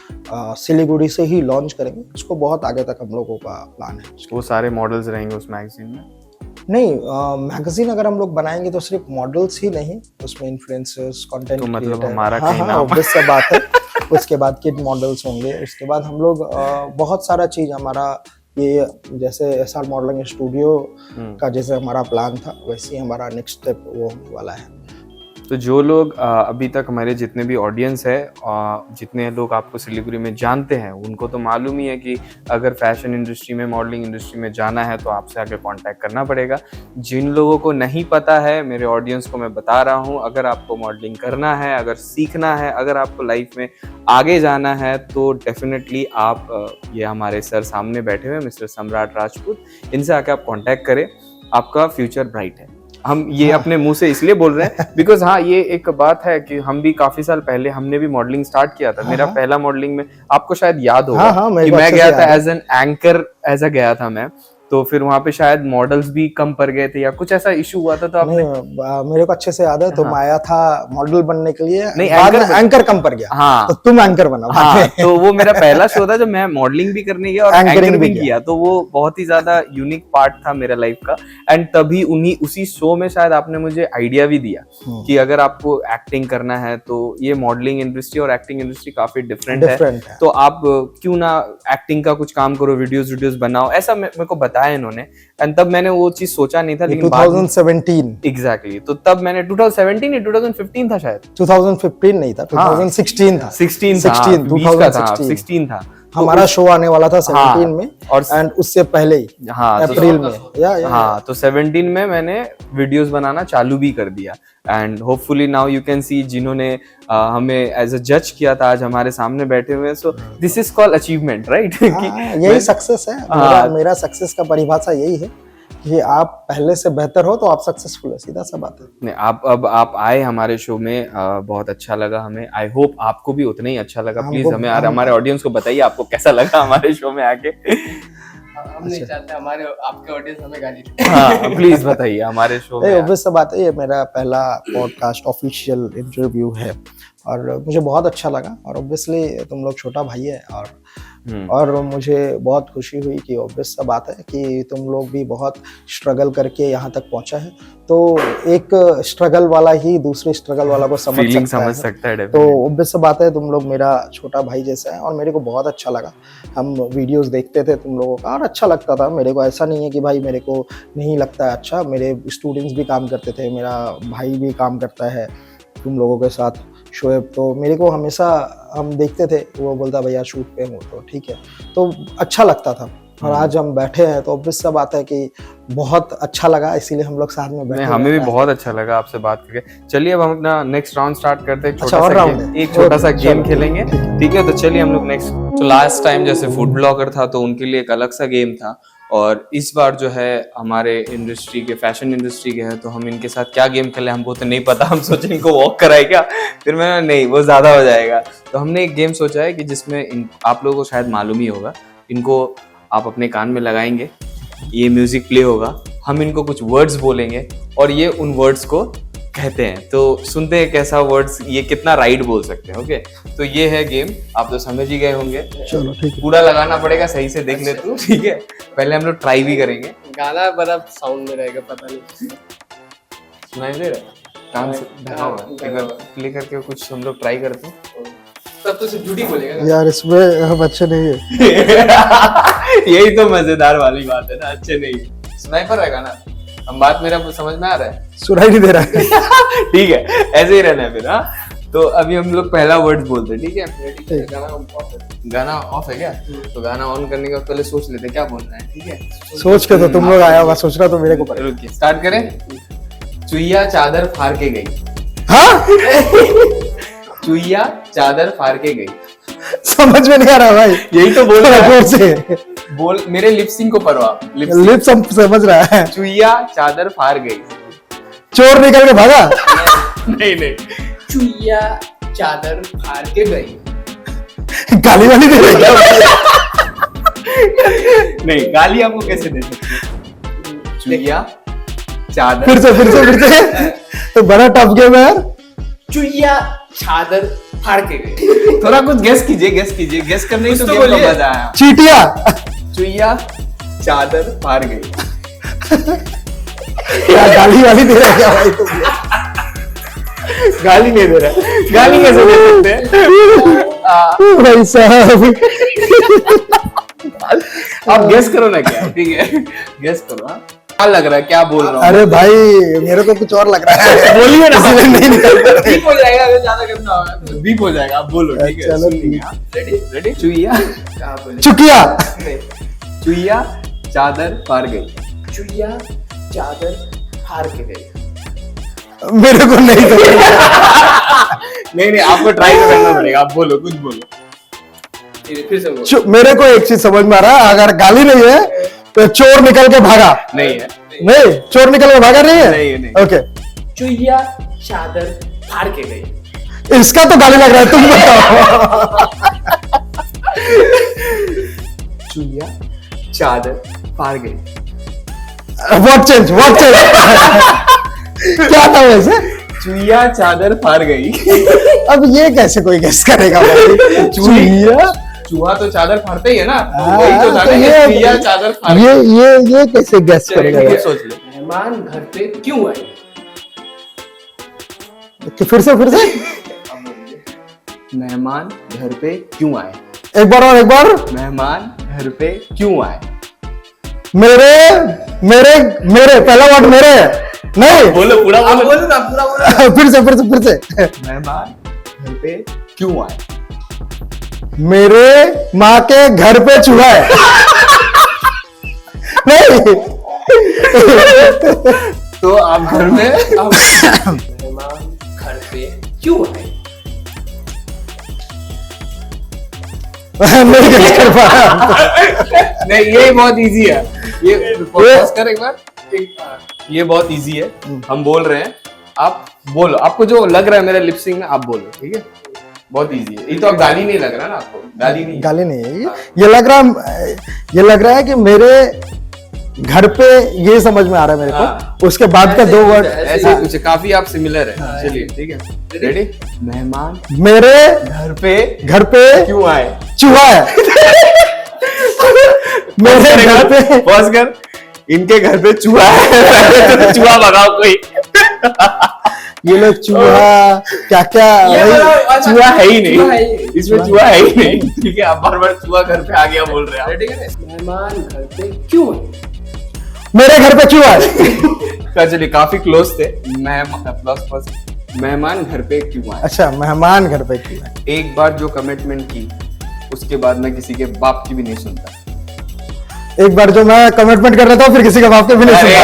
सिलीगुड़ी से ही लॉन्च करेंगे। उसको बहुत आगे तक हम लोगों का प्लान है। वो सारे मॉडल्स रहेंगे उस मैगजीन में? नहीं, मैगजीन अगर हम लोग बनाएंगे तो सिर्फ मॉडल्स ही नहीं, उसमें इन्फ्लुएंसर्स, कंटेंट तो मतलब क्रिएटर, हमारा कहीं नाम ऑब्वियस सा बात है। उसके बाद किड मॉडल्स होंगे, उसके बाद हम लोग बहुत सारा चीज हमारा ये, जैसे SR मॉडलिंग स्टूडियो का जैसे हमारा प्लान था, वैसे ही हमारा नेक्स्ट स्टेप वो होने वाला है। तो जो लोग अभी तक हमारे जितने भी ऑडियंस है, जितने लोग आपको सिलीगुड़ी में जानते हैं, उनको तो मालूम ही है कि अगर फैशन इंडस्ट्री में, मॉडलिंग इंडस्ट्री में जाना है तो आपसे आगे कांटेक्ट करना पड़ेगा। जिन लोगों को नहीं पता है, मेरे ऑडियंस को मैं बता रहा हूँ, अगर आपको मॉडलिंग करना है, अगर सीखना है, अगर आपको लाइफ में आगे जाना है, तो डेफिनेटली आप ये हमारे सर सामने बैठे हुए मिस्टर सम्राट राजपूत, इनसे आके आप कॉन्टैक्ट करें। आपका फ्यूचर ब्राइट है। हम ये अपने मुंह से इसलिए बोल रहे हैं बिकॉज हाँ, ये एक बात है कि हम भी काफी साल पहले हमने भी मॉडलिंग स्टार्ट किया था। मेरा पहला मॉडलिंग में आपको शायद याद होगा कि मैं गया था एज एन एंकर, ऐसा गया था मैं। तो फिर वहाँ पे शायद मॉडल्स भी कम पड़ गए थे या कुछ ऐसा इशू हुआ था। तो आपने मेरे को अच्छे से याद है, तुम आया था मॉडल बनने के लिए, नहीं, एंकर कम पड़ गया। हाँ, तो तुम एंकर बना। हाँ, तो वो मेरा पहला शो था जब मैं मॉडलिंग भी करने गया और एंकर भी किया। तो वो बहुत ही ज्यादा यूनिक पार्ट था मेरा लाइफ का। एंड तभी उसी शो में शायद आपने मुझे आइडिया भी दिया कि अगर आपको एक्टिंग करना है तो ये मॉडलिंग इंडस्ट्री और एक्टिंग इंडस्ट्री काफी डिफरेंट है, तो आप क्यों ना एक्टिंग का कुछ काम करो, वीडियोस बनाओ, ऐसा मेरे को बताया इन्होंने। एंड तब मैंने वो चीज सोचा नहीं था, लेकिन 2017 एग्जैक्टली। तो तब मैंने 2017 या 2015 था शायद, 2015 नहीं था, 2016 था, 16 था हमारा शो आने वाला था 17 में, और एंड उससे पहले ही अप्रैल में हाँ, तो 17 में मैंने वीडियोस बनाना चालू भी कर दिया। And hopefully now you can see, जिन्होंने हमें एज अ जज किया था आज हमारे सामने बैठे हुए। So this is called achievement, right? यही सक्सेस है। मेरा सक्सेस का परिभाषा यही है कि आप पहले से बेहतर हो तो आप सक्सेसफुल है, सीधा सा बात है। नहीं, आप आए हमारे शो में, बहुत अच्छा लगा हमें। आई होप आपको भी उतना ही अच्छा लगा। प्लीज हमें हमारे ऑडियंस को बताइए आपको कैसा लगा हमारे शो में आके। हम नहीं चाहते हमारे आपके ऑडियंस हमें गाली दे। हाँ, प्लीज बताइए हमारे शो में। ऑब्वियस सा बात है, ये मेरा पहला पॉडकास्ट ऑफिशियल इंटरव्यू है और मुझे बहुत अच्छा लगा। और ऑब्वियसली तुम लोग छोटा भाई है, और मुझे बहुत खुशी हुई कि ऑब्वियस सा बात है कि तुम लोग भी बहुत स्ट्रगल करके यहाँ तक पहुँचा है। तो एक स्ट्रगल वाला ही दूसरे स्ट्रगल वाला को समझ सकता है। तो ऑब्वियस सा बात है, तुम लोग मेरा छोटा भाई जैसा है और मेरे को बहुत अच्छा लगा। हम वीडियोस देखते थे तुम लोगों का और अच्छा लगता था मेरे को। ऐसा नहीं है कि भाई मेरे को नहीं लगता है अच्छा, मेरे स्टूडेंट्स भी काम करते थे, मेरा भाई भी काम करता है तुम लोगों के साथ, शोएब। तो मेरे को हमेशा हम देखते थे, वो बोलता भैया शूट पे हो तो ठीक है, तो अच्छा लगता था। और आज हम बैठे हैं तो ऑब्वियस सा बात है कि बहुत अच्छा लगा, इसीलिए हम लोग साथ में बैठे। हमें भी बहुत अच्छा लगा आपसे बात करके। चलिए अब हम अपना नेक्स्ट राउंड स्टार्ट करते हैं। एक छोटा सा गेम खेलेंगे, ठीक है? तो चलिए हम लोग नेक्स्ट। तो लास्ट टाइम जैसे फूड ब्लॉगर था तो उनके लिए एक अलग सा गेम था, और इस बार जो है हमारे इंडस्ट्री के फैशन इंडस्ट्री के है, तो हम इनके साथ क्या गेम खेले हमको तो नहीं पता। हम सोचे इनको वॉक कराए क्या, फिर मैंने नहीं वो ज्यादा हो जाएगा। तो हमने एक गेम सोचा है कि जिसमें आप लोगों को शायद मालूम ही होगा, इनको आप अपने कान में लगाएंगे, ये म्यूजिक प्ले होगा, हम इनको कुछ वर्ड्स बोलेंगे और ये उन वर्ड्स को कहते हैं। तो सुनते हैं कैसा वर्ड्स, ये कितना राइट बोल सकते हैं। ओके, तो ये है गेम, आप तो समझ ही गए होंगे। चलो ठीक है। पूरा लगाना पड़ेगा, सही से देख ले तू, ठीक है। पहले हम लोग ट्राई भी करेंगे। गाना बड़ा साउंड में रहेगा, पता नहीं सुनाई दे रहा है? कान से ढका हुआ है। एक बार प्ले करके कुछ हम लोग ट्राई करते हैं। तब तो सिर्फ झूठी बोलेगा ना। यार इसमें हम अच्छे नहीं है। यही तो मजेदार वाली बात है ना, अच्छे नहीं। सुनाई पड़ रहा है गाना? हम बात मेरा समझ में आ रहा है? सुनाई नहीं दे रहा है। ठीक है, ऐसे ही रहना है फिर। हाँ, तो अभी हम लोग पहला वर्ड बोलते हैं, ठीक है। गाना ऑफ है क्या? तो गाना ऑन करने के बाद पहले सोच लेते हैं क्या बोलना है, ठीक है। सोच के तो तुम लोग आया होगा, सोचना तो मेरे को पड़ेगा। रुकिए, स्टार्ट करें। चुईया चादर फाड़ के गई। हाँ चुईया चादर फाड़ के गई। समझ में नहीं आ रहा भाई। यही तो बोल रहा है। से बोल, मेरे लिपसिंग को पढ़ो आप। लिप्स हम समझ रहा है। चुईया चादर फाड़ गई। चोर निकल के भागा। नहीं नहीं, चुईया चादर फाड़ के गई। गाली वाली दे रहे क्या? नहीं, गाली आपको कैसे दे सकते? चुईया चादर, फिर से तो बड़ा टफ गेम है यार। चुईया चादर फाड़ के गई। थोड़ा कुछ गेस कीजिए, गेस करने ही तो गेम का मजा आया। चीटिया। चुईया चादर फाड़ गई। क्या गाली वाली दे रहा है क्या भाई तुम? गाली नहीं दे रहा, गाली कैसे दे सकते हैं? भाई साहब आप गेस करो ना क्या, ठीक है, गेस करो। हाँ, क्या लग रहा है, क्या बोल रहा हूँ? अरे भाई मेरे को कुछ और लग रहा है। बोलिए ना। इसलिए नहीं निकल रहा है। बीप हो जाएगा, अगर ज्यादा करना होगा तो बीप हो जाएगा। आप बोलो, ठीक है। चलो, सुन लेंगे। हाँ, रेडी। चुईया चुकिया। चुईया चादर फाड़ गई। चुईया चादर फाड़ के गई। मेरे को नहीं समझ। नहीं, आपको ट्राई करना पड़ेगा। आप बोलो, कुछ बोलो। फिर से बोलो। मेरे को एक चीज समझ में आ रहा है, अगर गाली नहीं है तो चोर निकल के भागा। नहीं है, नहीं, चोर निकल के भागा नहीं है। नहीं। ओके, चुईया चादर फाड़ के गई। इसका तो गाली लग रहा है, तुम बताओ। चुईया चादर फाड़ गई। व्हाट चेंज क्या था वैसे? चुईया चादर फाड़ गई। अब ये कैसे कोई गेस करेगा भाई? चुईया। चूहा तो चादर फाड़ता ही है ना, तो हाँ, वही तो था तो ना, ये- चुईया चादर फाड़ गई। ये कैसे गेस करेगा चलिए, यार? सोच ले। मेहमान घर पे क्यों आए? कि फिर से मेहमान घर पे क्यों आए? एक बार और, एक बार। मेहमान घर पे क्यों आए? मेरे पहला वर्ड मेरे नहीं। बोलो, पूरा बोलो। बोलो ना, पूरा बोलो। फिर से मेहमान घर पे क्यों आए? मेरे माँ के घर पे चूहा है। नहीं। तो आप घर में मेहमान घर पे क्यों आए? नहीं गेस कर पा रहा। नहीं, ये बहुत इजी है। ये पॉज कर एक बार। ये बहुत इजी है, हम बोल रहे हैं, आप बोलो। आपको जो लग रहा है मेरे लिपसिंग में, आप बोलो, ठीक है। बहुत इजी है ये तो। अब गाली नहीं लग रहा ना आपको? गाली नहीं, गाली नहीं है ये लग रहा है कि मेरे घर पे, ये समझ में आ रहा है मेरे को। उसके बाद का दो वर्ड ऐसे ही कुछ है, काफी आप सिमिलर है। चलिए, ठीक है, रेडी। मेहमान मेरे घर पे क्यों आए? चूहा है। मेरे घर पे पॉज कर। इनके घर पे चूहा है। तो चूहा भगाओ कोई। ये लोग चूहा क्या चूहा है ही चूहा है नहीं, ही। इसमें चूहा है ही नहीं, ठीक है। आप बार चूहा घर पे आ गया बोल रहे हैं। रेडी करें? मेहमान घर पे क्यों आए? मेरे घर पे चूहा है। चलिए, काफी क्लोज थे। मेहमान घर पे क्यों आए? अच्छा, मेहमान घर पे क्यों है? एक बार जो कमिटमेंट की, उसके बाद मैं किसी के बाप की भी नहीं सुनता। एक बार जो मैं कमिटमेंट कर रहा था, फिर किसी का बाप के भी नहीं सुनता।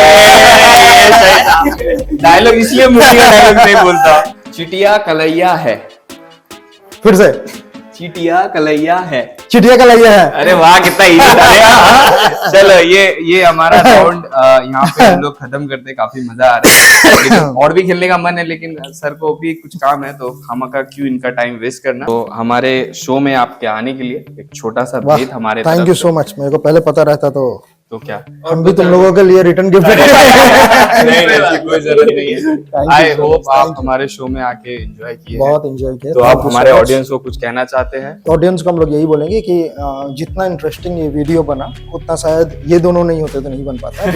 डायलॉग इसलिए मूवी का डायलॉग नहीं बोलता। चिटिया कलैया है। फिर से चिटिया कलैया है। चिड़िया का लाइए है। अरे वाह कितना इजी था। चलो ये हमारा राउंड यहाँ पे हम लोग खत्म करते, काफी मजा आ रहा है, लेकिन और भी खेलने का मन है, लेकिन सर को भी कुछ काम है, तो खामखा क्यों इनका टाइम वेस्ट करना। तो हमारे शो में आपके आने के लिए एक छोटा सा भेंट हमारे थैंक यू सो मच, मेरे को पहले पता रहता तो क्या हम भी तुम लोगों के लिए रिटर्न गिफ्ट नहीं ऐसी कोई जरूरत नहीं है। आई होप आप हमारे शो में आके एंजॉय किए, बहुत एंजॉय किया। तो आप हमारे ऑडियंस को कुछ कहना चाहते हैं? ऑडियंस को हम लोग यही बोलेंगे कि जितना इंटरेस्टिंग ये वीडियो बना उतना शायद ये दोनों नहीं होते तो नहीं बन पाता,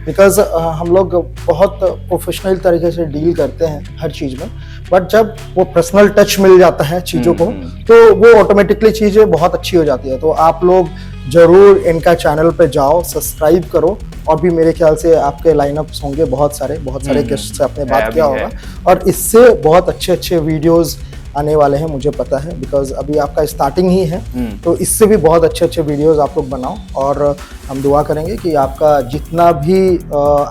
बिकॉज हम लोग बहुत प्रोफेशनल तरीके से डील करते हैं हर चीज में, बट जब वो पर्सनल टच मिल जाता है चीजों को तो वो ऑटोमेटिकली चीजें बहुत अच्छी हो जाती है। तो आप लोग जरूर इनका चैनल पे जाओ, सब्सक्राइब करो, और भी मेरे ख्याल से आपके लाइनअप्स होंगे बहुत सारे गेस्ट से आपने बात किया होगा, और इससे बहुत अच्छे वीडियोस आने वाले हैं, मुझे पता है, बिकॉज अभी आपका स्टार्टिंग ही है। तो इससे भी बहुत अच्छे वीडियोस आप लोग बनाओ, और हम दुआ करेंगे कि आपका जितना भी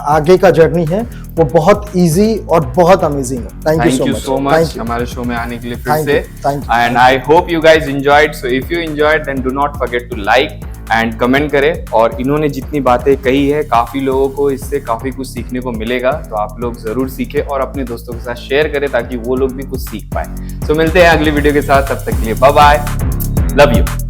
आगे का जर्नी है वो बहुत इजी और बहुत अमेजिंग है। थैंक यू सो मच हमारे शो में आने के लिए फिर से, and I hope you guys enjoyed. So if you enjoyed then do not forget to like and comment करें। और इन्होंने जितनी बातें कही है, काफी लोगों को इससे काफी कुछ सीखने को मिलेगा, तो आप लोग जरूर सीखें और अपने दोस्तों के साथ शेयर करें ताकि वो लोग भी कुछ सीख पाए। तो मिलते हैं अगली वीडियो के साथ, तब तक के लिए बाय बाय, लव यू।